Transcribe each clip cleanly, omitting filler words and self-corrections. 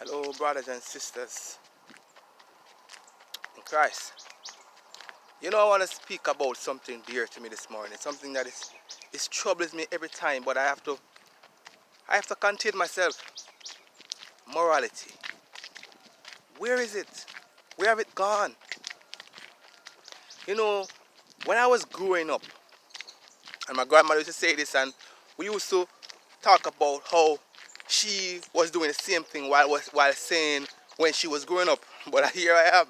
Hello, brothers and sisters in Christ. I want to speak about something dear to me this morning. Something that is troubles me every time, but I have to contain myself. Morality. Where is it? Where have it gone? When I was growing up, and my grandmother used to say this, and we used to talk about how she was doing the same thing while saying when she was growing up. But here I am,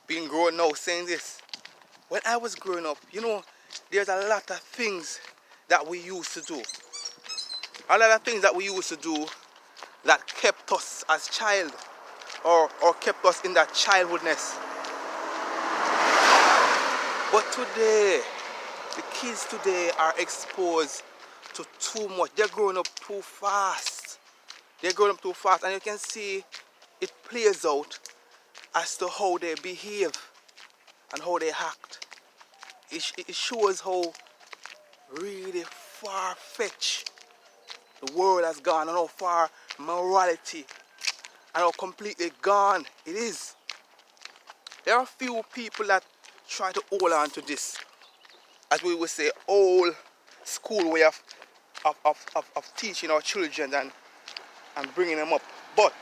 being grown now, saying this. When I was growing up, there's a lot of things that we used to do. A lot of things that we used to do that kept us as child or kept us in that childhoodness. But today, the kids today are exposed to too much. They're growing up too fast. And you can see it plays out as to how they behave and how they act. It shows how really far-fetched the world has gone and how far morality and how completely gone it is. There are few people that try to hold on to this, as we would say, old school way of teaching our children and bringing them up. But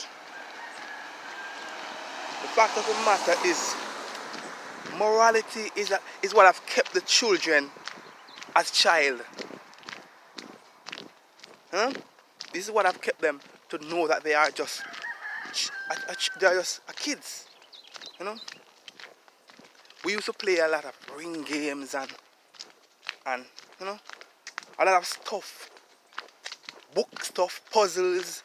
the fact of the matter is, morality is what have kept the children as child. This is what have kept them to know that they are just kids. We used to play a lot of ring games and a lot of stuff, book stuff, puzzles,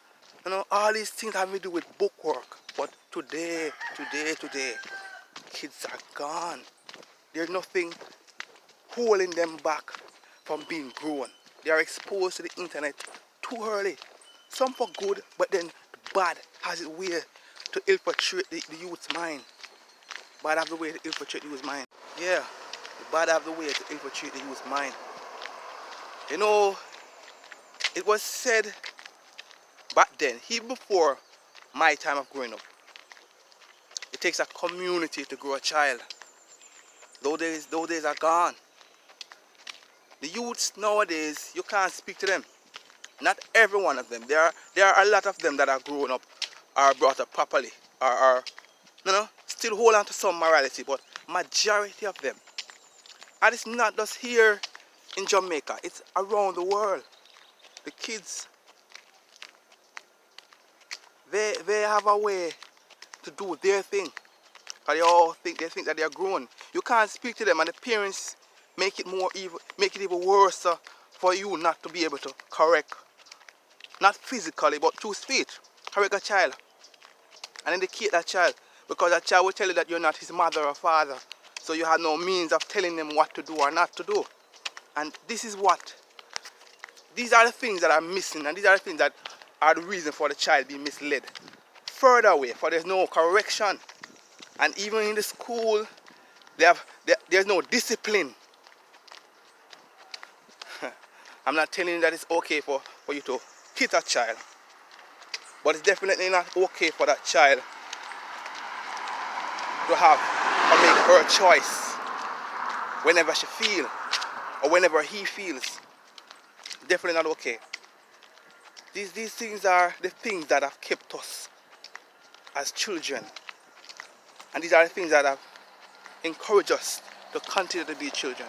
all these things having to do with bookwork. But today, kids are gone. There's nothing holding them back from being grown. They are exposed to the internet too early. Some for good, but then the bad has a way to infiltrate the youth's mind. Bad have the way to infiltrate the youth's mind. Yeah, the bad have the way to infiltrate the youth's mind. It was said back then, even before my time of growing up, it takes a community to grow a child. Those days are gone. The youths nowadays, you can't speak to them. Not every one of them. There are a lot of them that are grown up, are brought up properly, are still hold on to some morality, but majority of them, and it's not just here in Jamaica, it's around the world. The kids, they have a way to do their thing. They think that they are grown. You can't speak to them, and the parents make it even worse for you not to be able to correct, not physically, but through speech, correct a child and indicate that child, because that child will tell you that you're not his mother or father, so you have no means of telling them what to do or not to do. And these are the things that are missing, and these are the things that are the reason for the child being misled further away, for there's no correction. And even in the school, there's no discipline. I'm not telling you that it's okay for you to hit a child, but it's definitely not okay for that child to have or make her choice whenever she feels or whenever he feels. Definitely not okay. These things are the things that have kept us as children, and these are the things that have encouraged us to continue to be children.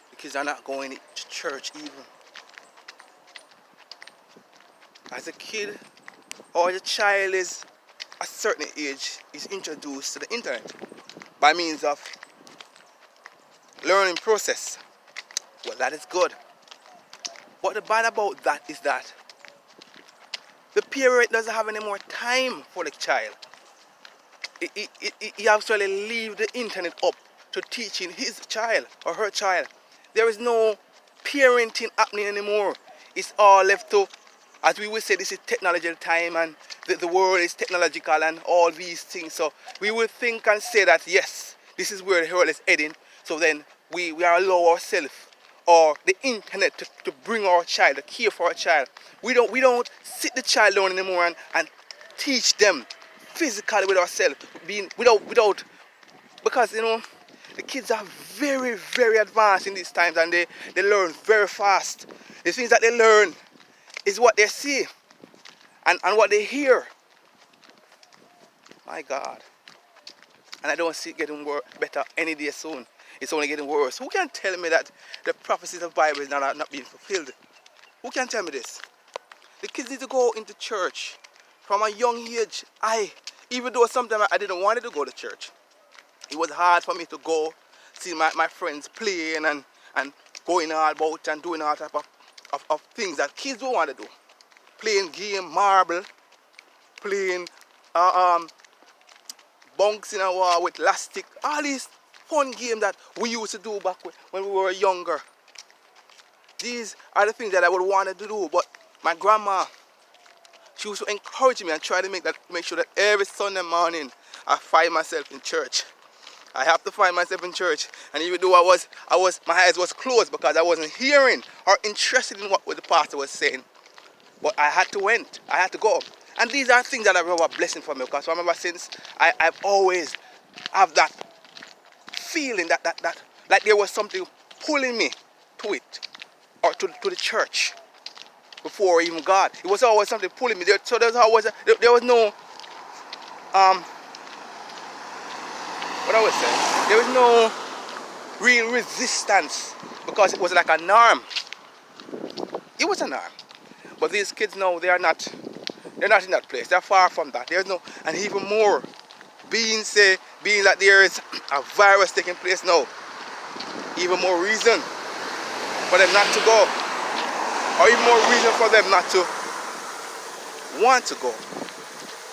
The kids are not going to church even. As a kid or a child is a certain age is introduced to the internet by means of learning process. Well, that is good. But the bad about that is that the parent doesn't have any more time for the child. He actually leave the internet up to teaching his child or her child. There is no parenting happening anymore. It's all left to, as we would say, this is technological time and the world is technological and all these things. So we would think and say that yes, this is where the world is heading. So then we are allow ourselves or the internet to bring our child, to care for our child. We don't sit the child down anymore and teach them physically with ourselves, being without because the kids are very, very advanced in these times, and they learn very fast. The things that they learn is what they see and what they hear. My God. And I don't see it getting better any day soon. It's only getting worse. Who can tell me that the prophecies of the Bible is not being fulfilled? Who can tell me this? The kids need to go into church from a young age. Even though sometimes I didn't want to go to church. It was hard for me to go see my friends playing and going all about and doing all type of things that kids don't want to do. Playing game, marble, playing bunks in a wall with elastic, all these fun games that we used to do back when we were younger. These are the things that I would want to do, but my grandma, she used to encourage me and try to make sure that every Sunday morning I find myself in church. I have to find myself in church, and even though my eyes was closed because I wasn't hearing or interested in what the pastor was saying, but I had to went. I had to go. And these are things that are a blessing for me, because I remember since I've always have that feeling that like there was something pulling me to it, or to the church, before even God. It was always something pulling me there. So there was no what I was saying, there was no real resistance, because it was like a norm. It was a norm. But these kids now, they're not in that place. They're far from that. There's no, and even more, being that there is a virus taking place now, even more reason for them not to go, or even more reason for them not to want to go.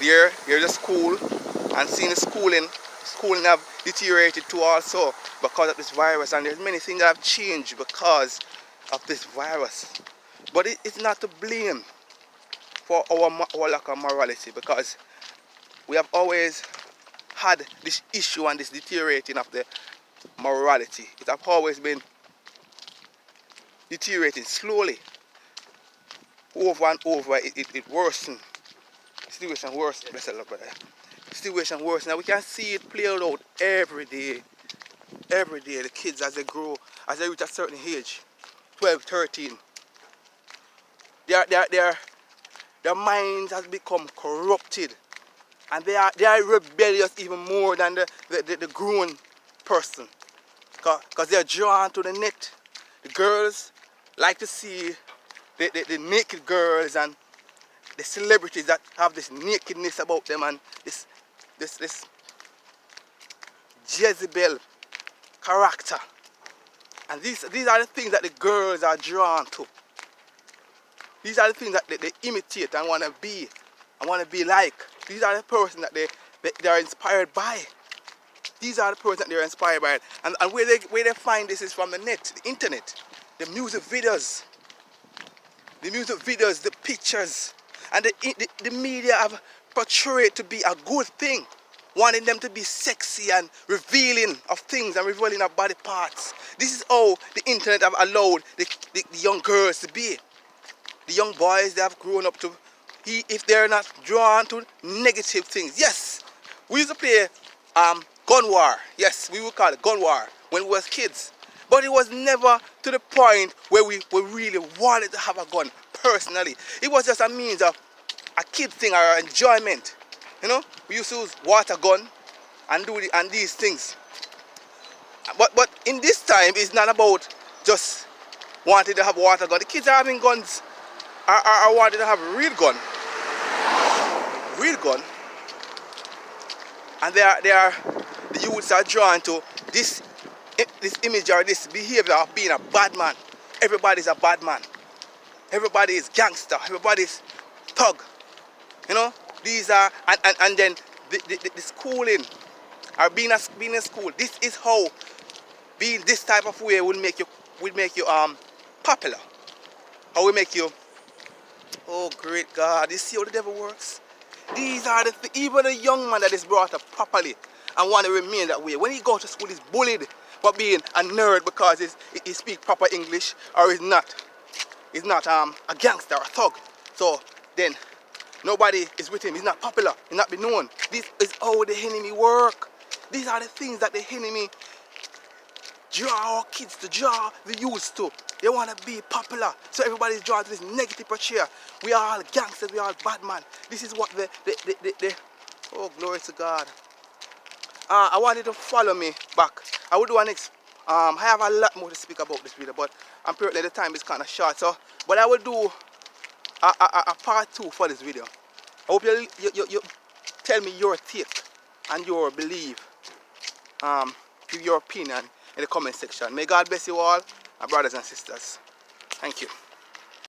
There's a school, and seeing the schooling have deteriorated too also because of this virus, and there's many things that have changed because of this virus. But it's not to blame for our lack of morality, because we have always had this issue and this deteriorating of the morality. It has always been deteriorating slowly. Over and over, it worsened. Situation worsened. Bless the Lord, brother. Situation worse. Now we can see it play out every day. Every day, the kids, as they grow, as they reach a certain age, 12, 13, their minds has become corrupted, and they are rebellious even more than the grown person, because they are drawn to the net. The girls like to see the naked girls and the celebrities that have this nakedness about them, and this Jezebel character. And these are the things that the girls are drawn to. These are the things that they imitate and want to be like. These are the person that they are inspired by. These are the person that they're inspired by. And where they find this is from the net, the internet, the music videos, the pictures, and the media have portrayed to be a good thing, wanting them to be sexy and revealing of things and revealing of body parts. This is how the internet have allowed the young girls to be. The young boys, they have grown up to, if they're not drawn to negative things. Yes, we used to play gun war. Yes, we would call it gun war when we were kids. But it was never to the point where we really wanted to have a gun personally. It was just a means of a kid thing or enjoyment. You know, we used to use water gun and and these things. But in this time, it's not about just wanting to have water gun. The kids are having guns, are wanting to have a real gun, and the youths are drawn to this image or this behavior of being a bad man. Everybody's a bad man. Everybody is gangster. Everybody's thug. You know, these are, and then the schooling, or being in school. This is how being this type of way will make you popular. How will make you, oh great God, you see how the devil works? These are even a young man that is brought up properly and want to remain that way. When he goes to school, he's bullied for being a nerd because he speaks proper English, or he's not a gangster or a thug. So then nobody is with him. He's not popular. He's not be known. This is how the enemy work. These are the things that the enemy draw our kids to, draw the youth to. They want to be popular. So everybody's drawn to this negative portrayal. We are all gangsters. We are all bad man. This is what the oh, glory to God. I wanted to follow me back. I will do an I have a lot more to speak about this video, but apparently the time is kind of short. So, but I will do a part 2 for this video. I hope you tell me your take and your belief, give your opinion in the comment section. May God bless you all, my brothers and sisters. Thank you.